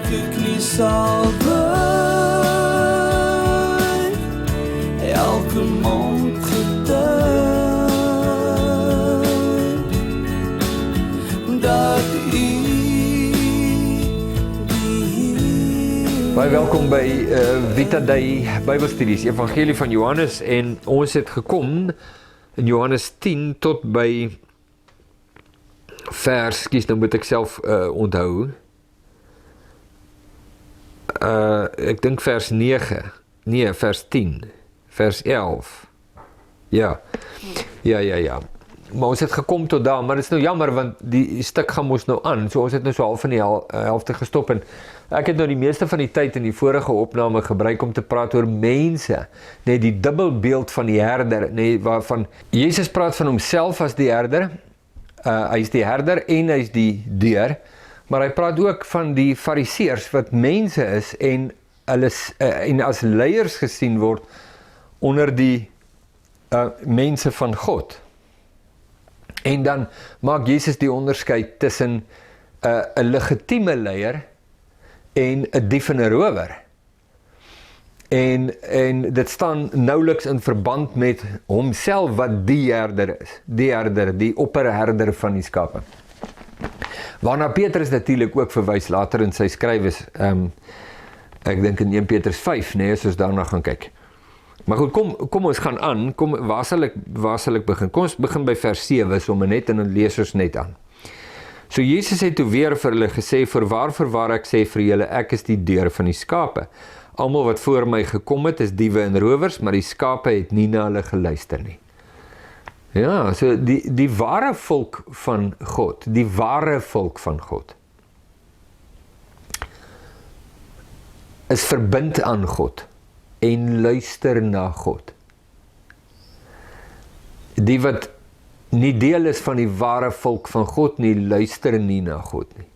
elke knie sal buig, elke mond getuig, dat Baie welkom by Vita Dei Bybelstudies, Evangelie van Johannes, en ons het gekom in Johannes 10 tot by vers, nou moet ek self onthou, ek dink vers 9, nee, vers 10, vers 11, ja, maar ons het gekom tot daar, maar dit is nou jammer, want die stuk gaan ons nou aan, so ons het nou so half van die helfte gestop, en ek het nou die meeste van die tyd in die vorige opname gebruik om te praat oor mense, nee, die dubbelbeeld van die herder, nee, waarvan Jesus praat van homself as die herder, hy is die herder en hy is die deur, maar hy praat ook van die fariseërs wat mense is en hulle en as leiers gesien word onder die mense van God. En dan maak Jesus die onderskeid tussen 'n legitieme leier en 'n dief en 'n rower. En dit staan nauweliks in verband met homself wat die herder is. Die herder, die opperherder van die skape. Waarna Petrus natuurlik ook verwys later in sy skrywes, ek dink in 1 Petrus 5, nee, as ons daarna gaan kyk. Maar goed, kom ons gaan aan, waar sal ek begin? Kom ons begin by vers 7, so net en dan lees ons net aan. So Jesus het toe weer vir hulle gesê, voorwaar ek sê vir julle, ek is die deur van die skape. Almal wat voor my gekom het, is diewe en rowers, maar die skape het nie na hulle geluister nie. Ja, so die ware volk van God, is verbind aan God en luister na God. Die wat nie deel is van die ware volk van God nie, luister nie na God nie.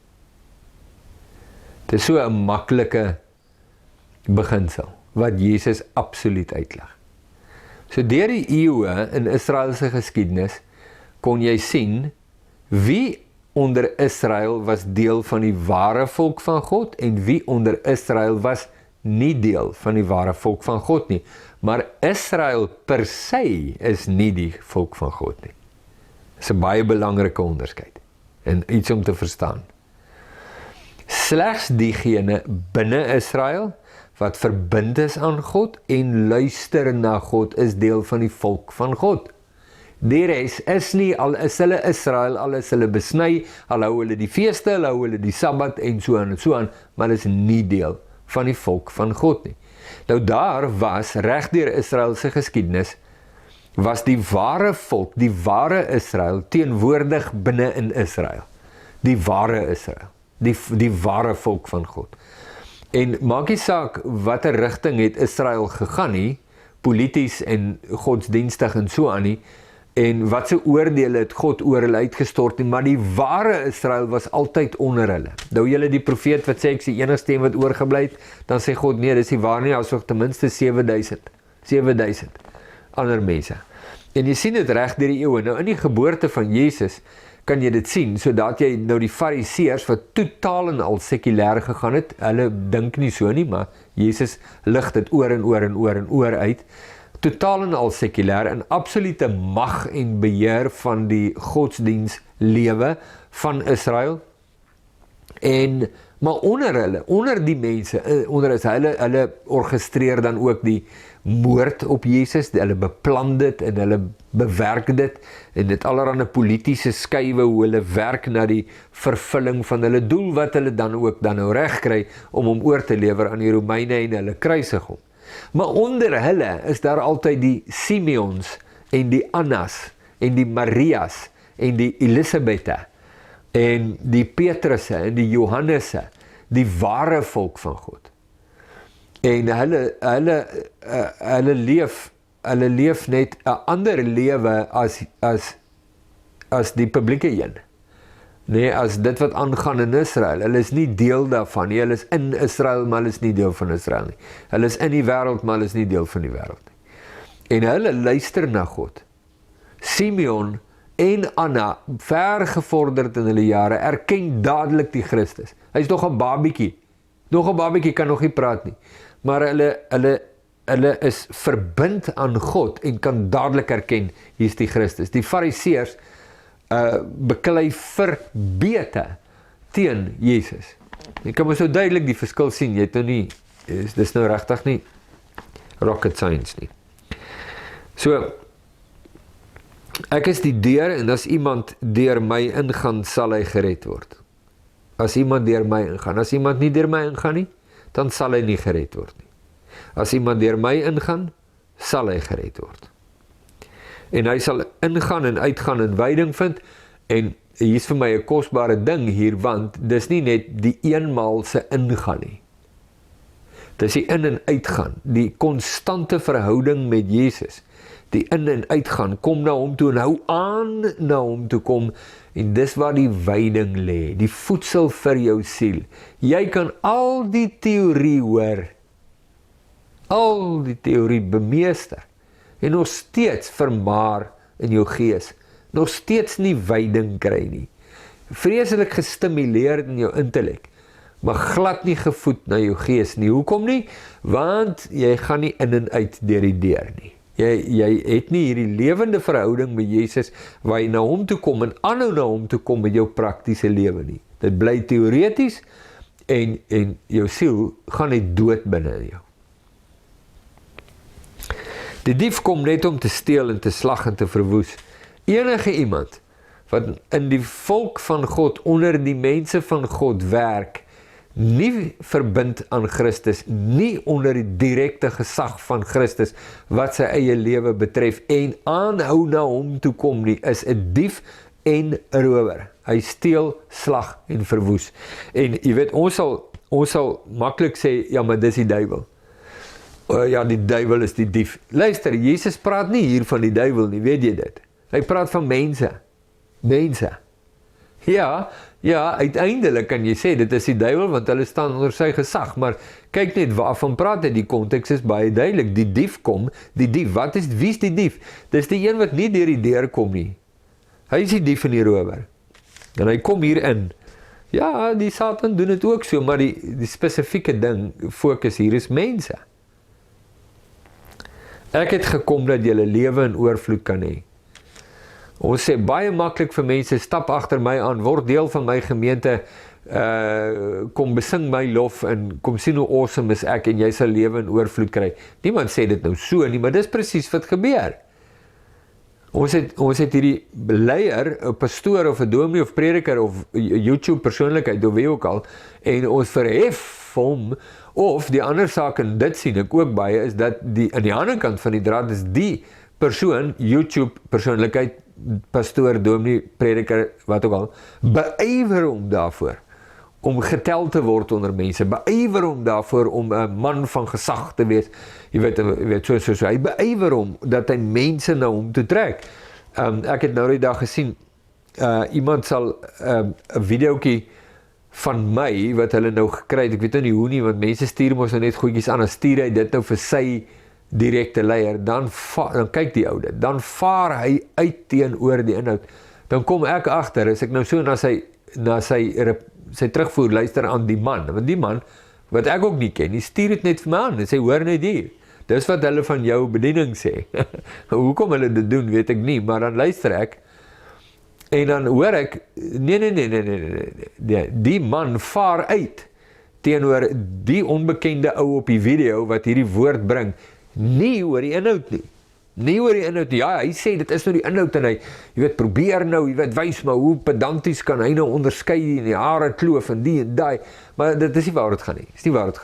Dit is so 'n maklike beginsel, wat Jesus absoluut uitleg. So deur die eeue in Israelse geskiedenis, kon jy sien, wie onder Israel was deel van die ware volk van God, en wie onder Israel was nie deel van die ware volk van God nie. Maar Israel per se is nie die volk van God nie. Dit is 'n baie belangrike onderskeid, en iets om te verstaan. Slegs diegene binne Israel, wat verbind is aan God, en luister na God, is deel van die volk van God. Die res is nie, al is hulle Israel, al is hulle besny, al hou hulle die feeste, al hou hulle die Sabbat, en so aan, maar is nie deel van die volk van God nie. Nou daar was, reg deur Israel se geskiedenis, was die ware volk, die ware Israel, teenwoordig binne in Israel. Die ware Israel, die ware volk van God. En maak nie saak watter rigting het Israel gegaan nie, polities en godsdienstig en so aan nie, en wat se oordele het God oor hulle uitgestort nie, maar die ware Israel was altyd onder hulle. Nou julle die profeet wat sê, ek is die enigste een wat oorgebly het, dan sê God, nee, dis nie waar nie, as nog ten minste 7000 ander mense. En jy sien dit reg deur die eeue. Nou in die geboorte van Jesus, kan jy dit sien, sodat jy nou die fariseërs wat totaal en al sekulêr gegaan het, hulle dink nie so nie, maar Jesus lig dit oor en oor uit, totaal en al sekulêr, en absolute mag en beheer van die godsdienstlewe van Israel, maar onder die mense, hulle orgestreer dan ook die moord op Jesus, hulle beplan dit en hulle bewerk dit, en dit allerhande politiese skuwe, hoe hulle werk na die vervulling van hulle doel, wat hulle dan ook nou reg kry, om hom oor te lewer aan die Romeine en hulle kruisig hom. Maar onder hulle is daar altyd die Simeons, en die Annas, en die Marias, en die Elisabette, en die Petrusse, en die Johannesse, die ware volk van God. En hulle leef net 'n ander lewe as die publieke een. Nee, as dit wat aangaan in Israel. Hulle is nie deel daarvan nie. Hulle is in Israel, maar hulle is nie deel van Israel nie. Hulle is in die wêreld, maar hulle is nie deel van die wêreld nie. En hulle luister na God. Simeon en Anna, ver gevorderd in hulle jare, erken dadelik die Christus. Hy is nog 'n babietjie Nog 'n babatjie kan nog nie praat nie, maar hulle is verbind aan God en kan dadelik herken, hier is die Christus. Die Fariseërs beklei verbete teen Jesus. Jy kan maar so duidelik die verskil sien, jy het nou nie, dis nou regtig nie rocket science nie. So, ek is die deur en as iemand deur my ingaan, sal hy gered word. As iemand deur my ingaan, as iemand nie deur my ingaan nie, dan sal hy nie gered word nie. As iemand deur my ingaan, sal hy gered word. En hy sal ingaan en uitgaan en veiding vind, en hier is vir my 'n kosbare ding hier, want dis nie net die eenmaalse ingaan nie. Dis die in en uitgaan, die konstante verhouding met Jesus, die in en uitgaan, kom na hom toe en hou aan na hom toe kom, en dis waar die veiding lê, die voedsel vir jou siel. Jy kan al die teorie hoor, al die teorie bemeester, en nog steeds vermaar in jou gees, nog steeds nie veiding kry nie, vreeslik gestimuleer in jou intellek, maar glad nie gevoed na jou gees nie. Hoekom nie? Want jy gaan nie in en uit deur die deur nie. Jy het nie hierdie lewende verhouding met Jesus, waar jy na hom toe kom en aanhou na hom toe kom met jou praktiese lewe nie. Dit bly teoreties, en jou siel gaan net dood binne in jou. Die dief kom net om te steel en te slag en te verwoes. Enige iemand wat in die volk van God, onder die mense van God werk, nie verbind aan Christus, nie onder die direkte gesag van Christus, wat sy eie lewe betref, en aanhou na hom toe kom nie, is 'n dief en 'n rower. Hy steel, slag en verwoes. En jy weet, ons sal maklik sê, ja, maar dis die duiwel. Ja, die duiwel is die dief. Luister, Jesus praat nie hier van die duiwel nie, weet jy dit? Hy praat van mense. Ja, uiteindelik kan jy sê, dit is die duiwel, want hulle staan onder sy gesag, maar kyk net waarvan praat hy, die konteks is baie duidelik, die dief kom, die dief, wie is die dief? Dis die een wat nie deur die deur kom nie. Hy is die dief en die rower. En hy kom hier in. Ja, die Satan doen dit ook so, maar die spesifieke ding, fokus hier is mense. Ek het gekom dat julle lewe in oorvloed kan hê. Ons sê baie maklik vir mense, stap agter my aan, word deel van my gemeente, kom besing my lof en kom sien hoe awesome is ek en jy sal lewe in oorvloed kry. Niemand sê dit nou so nie, maar dis presies wat gebeur. Ons het hierdie leier, 'n pastoor of 'n dominee of prediker of YouTube persoonlikheid of wie ook al, en ons verhef hom, of die ander saak, en dit sien ek ook baie, is dat aan die ander kant van die draad is die persoon, YouTube persoonlikheid, pastoor, dominee, prediker, wat ook al, beywer hom daarvoor, om getel te word onder mense, beywer hom daarvoor om 'n man van gesag te wees, jy weet so, hy beywer hom, dat hy mense na hom toe trek. Ek het nou die dag gesien, iemand sal 'n videoetjie van my, wat hulle nou gekry het, ek weet nou nie hoe nie, want mense stuur mos nou net goedjies aan, en stuur hy dit nou vir sy direkte leier, dan kyk die oude, dan vaar hy uit teenoor die inhoud, dan kom ek agter, as ek nou so na sy terugvoer luister aan die man, want die man, wat ek ook nie ken, die stuur het net vir my aan, en sê, hoor net hier, dis wat hulle van jou bediening sê, hoekom hulle dit doen, weet ek nie, maar dan luister ek, en dan hoor ek, nee, die man vaar uit, teenoor die onbekende ou op die video, wat hierdie woord bring, nie oor die inhoud nie, ja, hy sê, dit is nou die inhoud, en hy, jy weet, probeer nou, jy weet, wys maar, hoe pedanties kan hy nou onderskei, en die hare kloof, en die en die, maar dit is nie waar het gaan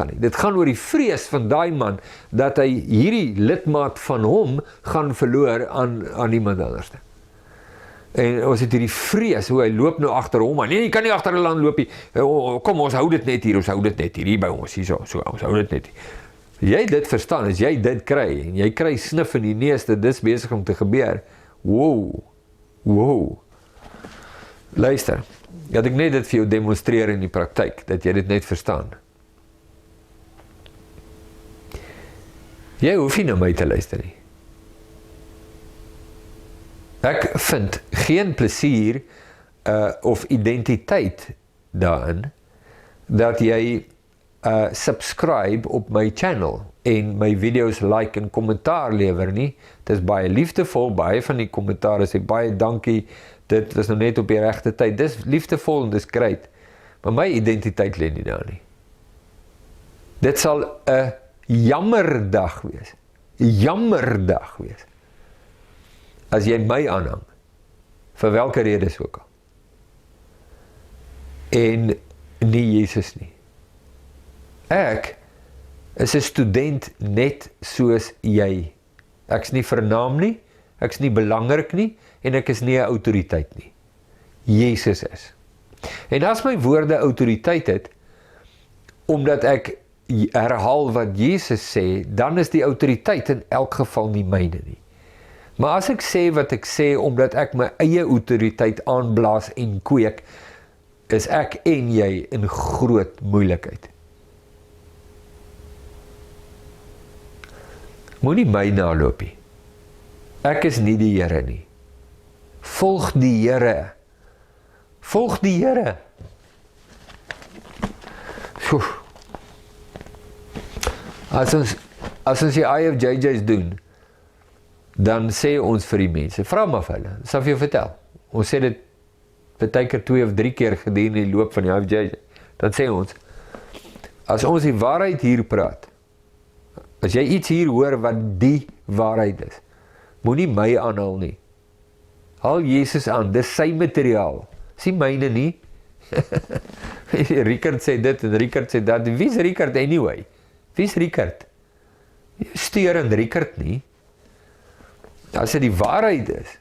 nie, dit gaan oor die vrees van die man, dat hy hierdie lidmaat van hom, gaan verloor aan iemand anders. En ons het hierdie vrees, hoe hy loop nou agter hom, maar nee, jy kan nie agter hulle aan loop nie, kom, ons hou dit net hier by ons, ons hou dit net hier. Jy dit verstaan, as jy dit kry, en jy kry snif in die neus, dit is besig om te gebeur, wow, luister, dat ek net dit vir jou demonstreer in die praktyk, dat jy dit net verstaan. Jy hoef nie na my te luister nie. Ek vind geen plesier of identiteit daarin, dat jy subscribe op my channel en my video's like en kommentaar lewer nie. Dit is baie liefdevol, baie van die kommentaar sê baie dankie, dit was nou net op die regte tyd. Dis liefdevol en dis great. Maar my identiteit lê nie daar nie. Dit sal 'n jammerdag wees. 'n Jammerdag wees. As jy my aanhang, vir welke rede ook al. En nie Jesus nie. Ek is 'n student net soos jy. Ek's nie vernaam nie, ek's nie belangrik nie, en ek is nie 'n autoriteit nie. Jesus is. En as my woorde autoriteit het, omdat ek herhaal wat Jesus sê, dan is die autoriteit in elk geval nie myne nie. Maar as ek sê wat ek sê, omdat ek my eie autoriteit aanblaas en kweek, is ek en jy in groot moeilikheid. Moenie my naloop nie. Ek is nie die Here nie. Volg die Here. Volg die Here. As ons die IFJJ's doen, dan sê ons vir die mense, vra maar vir hulle, sal vir jou vertel. Ons sê dit partykeer 2 of 3 keer gedurende die loop van die IFJJ. Dan sê ons, as ons die waarheid hier praat, as jy iets hier hoor wat die waarheid is, moenie my aanhaal nie. Haal Jesus aan, dis sy materiaal. Dis nie myne nie. Richard sê dit en Richard sê dat. Wie is Richard anyway? Wie is Richard? Stuur aan Richard nie. As dit die waarheid is,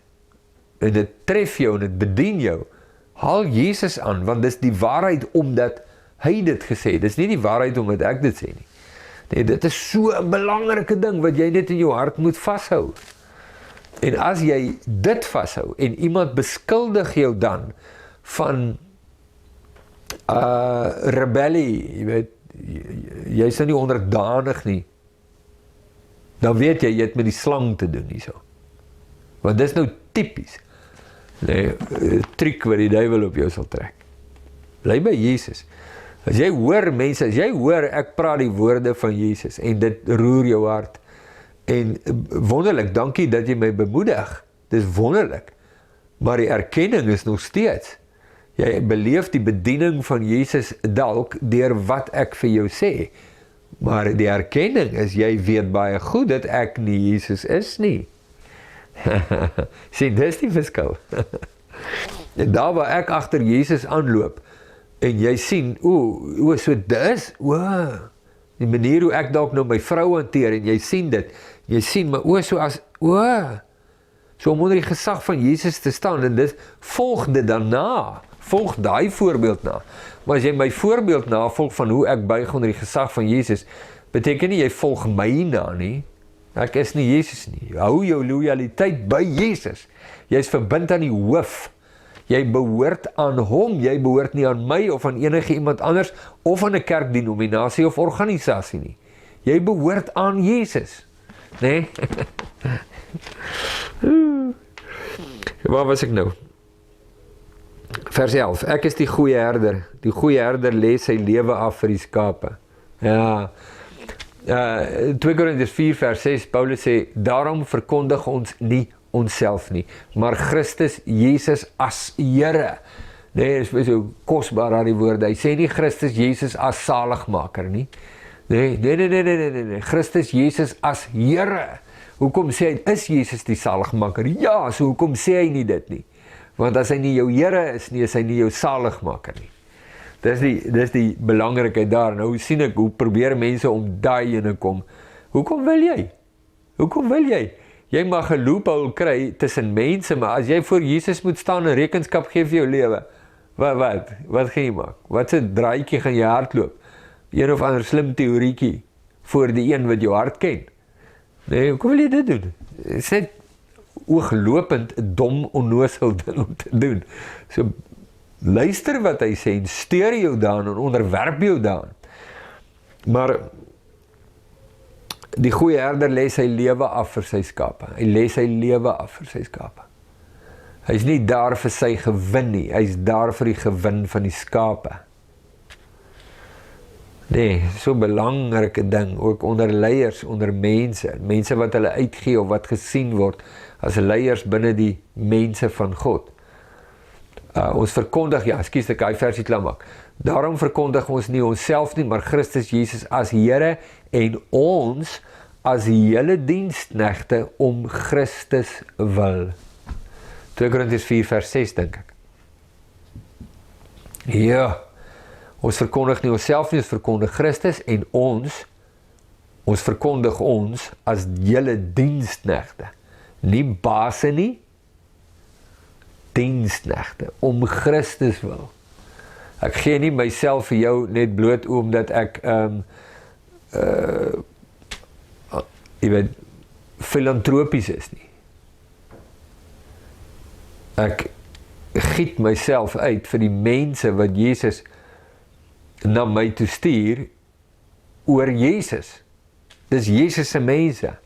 en dit tref jou en dit bedien jou, haal Jesus aan, want dis die waarheid omdat hy dit gesê. Dis nie die waarheid omdat ek dit sê nie. Nee, dit is so 'n belangrike ding wat jy net in jou hart moet vashou. En as jy dit vashou en iemand beskuldig jou dan van rebellie, jy weet, jy is nou nie onderdanig nie, dan weet jy het met die slang te doen hierso. Want dis nou typies. Nee, triek wat die duiwel op jou sal trek. Bly by Jesus. As jy hoor mense, as jy hoor ek praat die woorde van Jesus en dit roer jou hart, en wonderlik, dankie dat jy my bemoedig, dis wonderlik, maar die erkenning is nog steeds, jy beleef die bediening van Jesus dalk deur wat ek vir jou sê, maar die erkenning is, jy weet baie goed dat ek nie Jesus is nie. Sien, dis die verskil. En daar waar ek agter Jesus aanloop, en jy sien, so dis, die manier hoe ek dalk nou my vrou hanteer, en jy sien dit, jy sien, maar so om onder die gesag van Jesus te staan, en dis, volg dit dan na, volg daai voorbeeld na, maar as jy my voorbeeld na, volg van hoe ek buig onder die gesag van Jesus, beteken nie, jy volg my na nie, ek is nie Jesus nie, hou jou loyaliteit by Jesus, jy is verbind aan die hoof, jy behoort aan hom, jy behoort nie aan my of aan enige iemand anders, of aan 'n kerkdenominasie of organisasie nie. Jy behoort aan Jesus. Nee? Waar was ek nou? Vers 11, ek is die goeie herder. Die goeie herder lê sy lewe af vir die skape. Ja. 2 Korintiërs 4 vers 6, Paulus sê, daarom verkondig ons nie onsself nie, maar Christus Jesus as Here. Nee, is so kosbaar aan die woorde. Hy sê nie Christus Jesus as saligmaker nie. Nee. Christus Jesus as Here. Hoekom sê hy, is Jesus die saligmaker? Ja, so hoekom sê hy nie dit nie? Want as hy nie jou Here is nie, is hy nie jou saligmaker nie. Dis die belangrikheid daar. Nou sien ek, hoe probeer mense om daai ene kom. Hoekom wil jy? Jy mag 'n loophole kry tussen mense, maar as jy voor Jesus moet staan en rekenskap gee vir jou lewe, wat gaan jy maak? Wat 'n draaitjie gaan jy hardloop? Een of ander slim teorietjie voor die een wat jou hart ken. Nee, hoe wil jy dit doen? Dit is net ooglopend dom, onnoosel ding om te doen. So, luister wat hy sê en steer jou daan en onderwerp jou daan. Maar die goeie herder lê sy lewe af vir sy skape. Hy lê sy lewe af vir sy skape. Hy is nie daar vir sy gewin nie, hy is daar vir die gewin van die skape. Nee, so belangrike ding, ook onder leiers, onder mense wat hulle uitgee of wat gesien word as leiers binne die mense van God. Ons verkondig, ek hy versie klaar maak. Daarom verkondig ons nie onsself nie, maar Christus Jesus as Here en ons as julle diensknegte om Christus wil. 2 Korintiërs 4 vers 6 dink ek. Ja, ons verkondig nie onsself nie, ons verkondig Christus en ons verkondig ons as julle diensknegte. Nie baase nie, diensknegte, om Christus wil. Ek gee nie myself vir jou net bloot omdat ek jy weet, filantropies is nie. Ek giet myself uit vir die mense wat Jesus na my toe stuur oor Jesus. Dis Jesus se mense.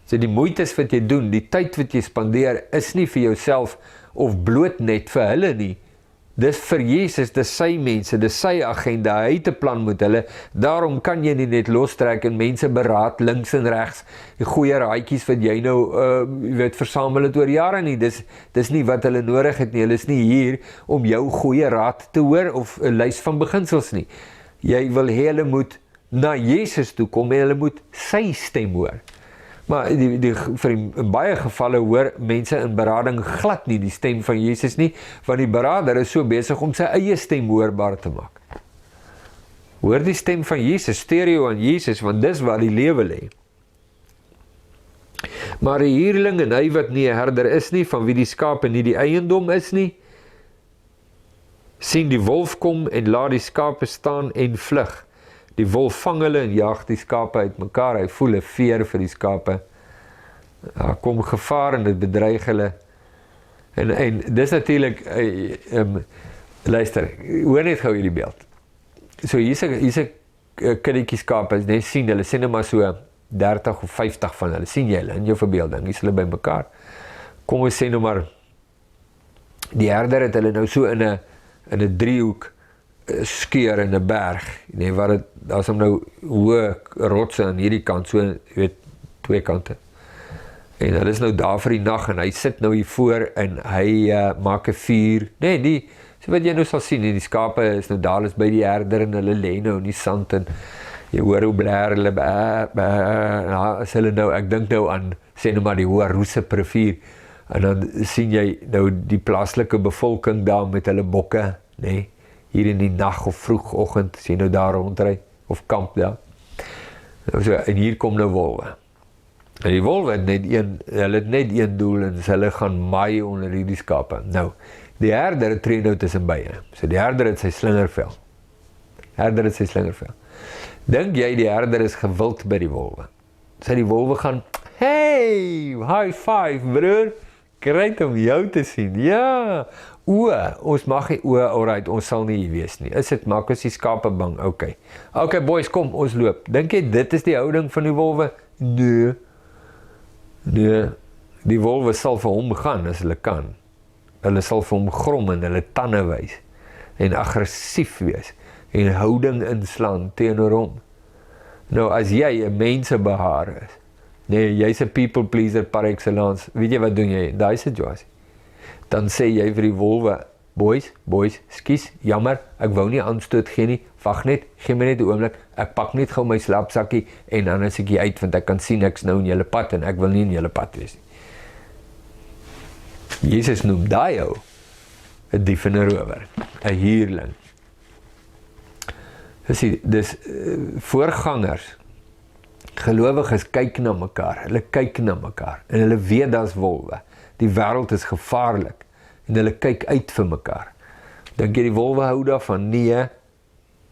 So die moeites wat jy doen, die tyd wat jy spandeer, is nie vir jouself of bloot net vir hulle nie. Dis vir Jesus, dis sy mense, dis sy agenda, hy het 'n plan met hulle. Daarom kan jy nie net lostrek en mense beraad links en regs, die goeie raadjies wat jy nou versamel het oor jare nie. Dis nie wat hulle nodig het nie. Hulle is nie hier om jou goeie raad te hoor of 'n lys van beginsels nie. Jy wil hê hulle moet na Jesus toe kom en hulle moet sy stem hoor. Maar vir in baie gevalle hoor mense in berading glad nie die stem van Jesus nie, want die berader is so besig om sy eie stem hoorbaar te maak. Hoor die stem van Jesus, stereo aan Jesus, want dis waar die lewe lê. Maar die huurling en hy wat nie 'n herder is nie, van wie die skape nie die eiendom is nie, sien die wolf kom en laat die skape staan en vlug. Die wolf vang hulle en jaag die skape uit mekaar. Hy voel 'n veer vir die skape. Daar kom gevaar en dit bedreig hulle. En dis natuurlik, luister, hoor net gou hierdie beeld. So hier's 'n kindertjie skape, jy sien hulle, sien maar so 30 of 50 van hulle. Sien jy hulle in jou verbeelding? Hier's hulle by mekaar. Kom ons sê nou maar, die herder het hulle nou so in 'n driehoek skeur in 'n berg, nee, waar daar's nou hoë rotse aan hierdie kant, so, jy weet, twee kante. En hulle is nou daar vir die nag en hy sit nou hier voor en hy maak 'n vuur. Nee, so wat jy nou sal sien, die skape is nou daar, is by die herder en hulle lê nou in die sand en jy hoor hoe blaar hulle as hulle nou, ek dink nou aan, sê nou maar die Hoë Roosep rivier, en dan sien jy nou die plaaslike bevolking daar met hulle bokke, nee, hier in die nag of vroegoggend, as jy nou daar rondry, of kamp daar. So, en hier kom nou wolwe. En die wolwe het net een doel, en hulle gaan maai onder hierdie skape. Nou, die herder tree nou tussen beide. So die herder het sy slingervel. Dink jy die herder is gewild by die wolwe? Sy die wolwe gaan, hey, high five, broer, great om jou te sien, ja, ons mag nie alright, ons sal nie hier wees nie, is dit, maak ons die skape bang, okay boys, kom, ons loop, dink jy dit is die houding van die wolwe? Nee, die wolwe sal vir hom gaan as hulle kan, hulle sal vir hom grom en hulle tande wys, en aggressief wees, en houding inslaan teenoor hom. Nou, as jy 'n mensebehaar is, nee, jy's 'n people pleaser par excellence, weet jy wat doen jy in daai situasie? Dan sê jy vir die wolwe, boys, skus, jammer, ek wou nie aanstoot gee nie, wag net, gee my net 'n oomblik, ek pak net gou my slaapsakkie, en dan is ek hier uit, want ek kan sien ek's nou in julle pad, en ek wil nie in julle pad wees nie. Jesus noem daai ou 'n dief en 'n rower, 'n huurling. Dis voorgangers, gelowiges kyk na mekaar, hulle kyk na mekaar, en hulle weet daar's wolwe, die wêreld is gevaarlik, en hulle kyk uit vir mekaar. Dink jy die wolwe hou daarvan? Nee,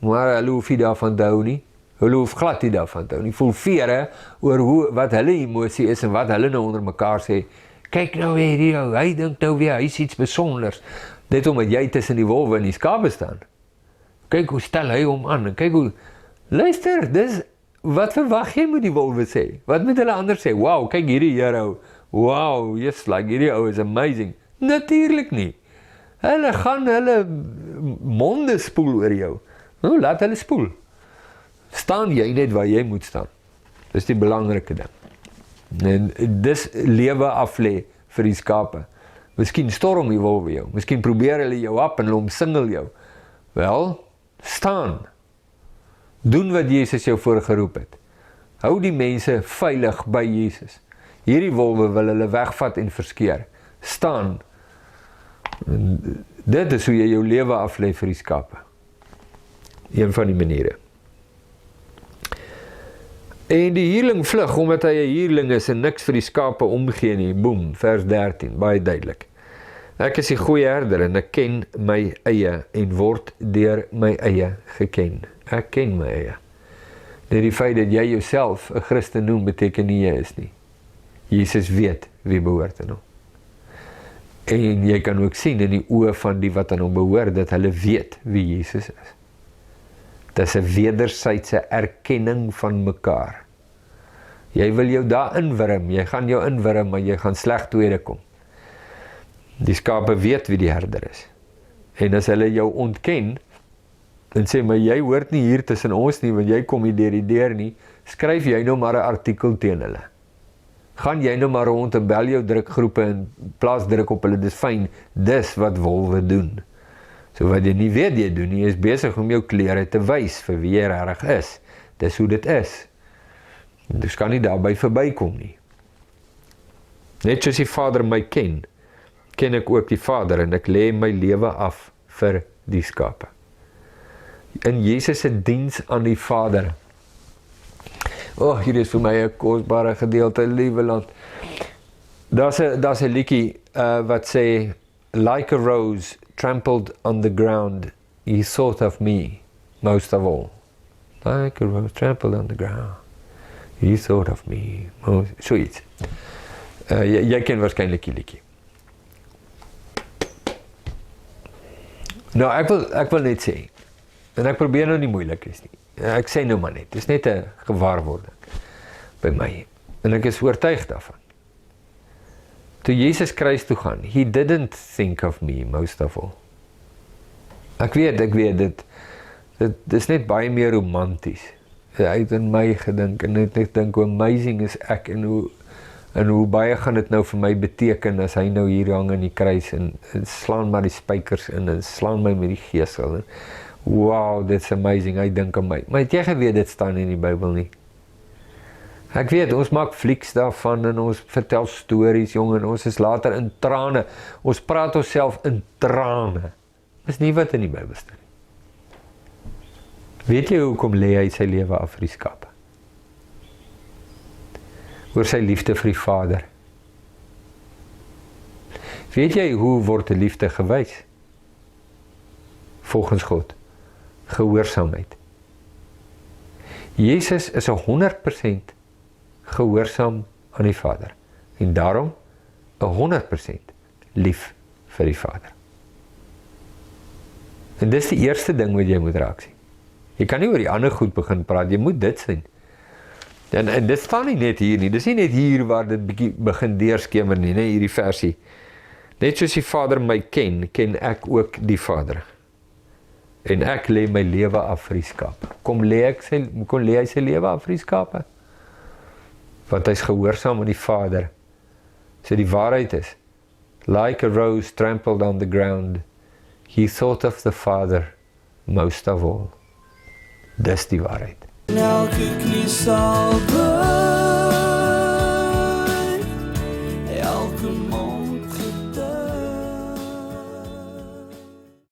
maar hulle hoef nie daarvan te hou nie, hulle hoef glad nie daarvan te hou nie, voel vere oor wat hulle emosie is, en wat hulle nou onder mekaar sê, kyk nou hierdie ou, hy dink nou weer, hy is iets besonders, net omdat jy tussen die wolwe en die skape staan. Kyk hoe stel hy hom aan, en kyk hoe, luister, wat verwag jy moet die wolwe sê? Wat moet hulle anders sê? Wow, kyk hierdie ou, wow, yes, like hierdie ou is amazing. Natuurlik nie. Hulle gaan hulle monde spoel oor jou. Nou, laat hulle spoel. Staan jy net waar jy moet staan. Dis die belangrike ding. En dis lewe af lê vir die skape. Miskien storm die wolwe jou, miskien probeer hulle jou op en hulle omsingel jou. Wel, staan. Doen wat Jesus jou voorgeroep het. Hou die mense veilig by Jesus. Hierdie wolwe wil hulle wegvat en verskeer. Staan. En dit is hoe jy jou lewe af lê vir die skape. Een van die maniere. En die huurling vlug, omdat hy 'n huurling is en niks vir die skape omgee nie. Boem, vers 13, baie duidelik. Ek is die goeie herder en ek ken my eie en word deur my eie geken. Ek ken my eie. Net die feit dat jy jouself 'n Christen noem, beteken nie jy is nie. Jesus weet wie behoort aan hom. En jy kan ook sien in die oë van die wat aan hom behoort, dat hulle weet wie Jesus is. Dit is 'n wederwysige erkenning van mekaar. Jy wil jou daar inwurm, jy gaan jou inwurm, maar jy gaan sleg tweede kom. Die skape weet wie die herder is. En as hulle jou ontken, en sê, maar jy hoort nie hier tussen ons nie, want jy kom nie deur die deur nie, skryf jy nou maar 'n artikel teen hulle. Gaan jy nou maar rond en bel jou drukgroepe en plaas druk op hulle, dis fyn, dis wat wolwe doen. So wat jy nie weet jy doen nie, is besig om jou klere te wys vir wie jy regtig is. Dis hoe dit is. Dus kan nie daarby verbykom nie. Net soos die Vader my ken, ken ek ook die Vader en ek lê my lewe af vir die skape. In Jesus se diens aan die Vader. Hier is vir my 'n kosbare gedeelte, liewe land. Daar's 'n liedjie wat sê, like a rose trampled on the ground, he thought of me most of all. Like a rose trampled on the ground, he thought of me most. Zoiets. Jy ken waarskynlik die liedjie. Nou, ek wil net sê, en ek probeer nou nie moeilik is nie. Ek sê nou maar net, dit is net 'n gewaarwording by my. En ek is oortuig daarvan. Toe Jesus kruis toe gaan, he didn't think of me most of all. Ek weet, dit is net baie meer romanties. Hy het in my gedink, en ek dink hoe amazing is ek, en hoe baie gaan dit nou vir my beteken, as hy nou hier hang in die kruis, en slaan maar die spykers in, en slaan my met die gesel, en wow, dit's amazing, hy dink aan my. Maar het jy geweet, dit staan in die Bybel nie? Ek weet, ons maak flieks daarvan, en ons vertel stories, jong, en ons is later in trane, ons praat onsself in trane. Dis nie wat in die Bybel staan nie. Weet jy hoekom lê hy sy lewe af vir die skape? Oor sy liefde vir die Vader. Weet jy hoe word die liefde gewys? Volgens God. Gehoorsaamheid. Jesus is 100% gehoorsaam aan die Vader. En daarom 100% lief vir die Vader. En dis die eerste ding wat jy moet raak sien. Jy kan nie oor die ander goed begin praat, jy moet dit sien. En dit staan nie net hier nie, dis nie net hier waar dit begin deurskemer nie, nee, hierdie versie. Net soos die Vader my ken, ken ek ook die Vader. En ek lê my lewe af vir die skape. Kom lê hy sy lewe af vir die skape? Want hy's gehoorsaam aan die Vader. So die waarheid is, like a rose trampled on the ground, he thought of the Father most of all. Dis die waarheid. Elke knie sal buig.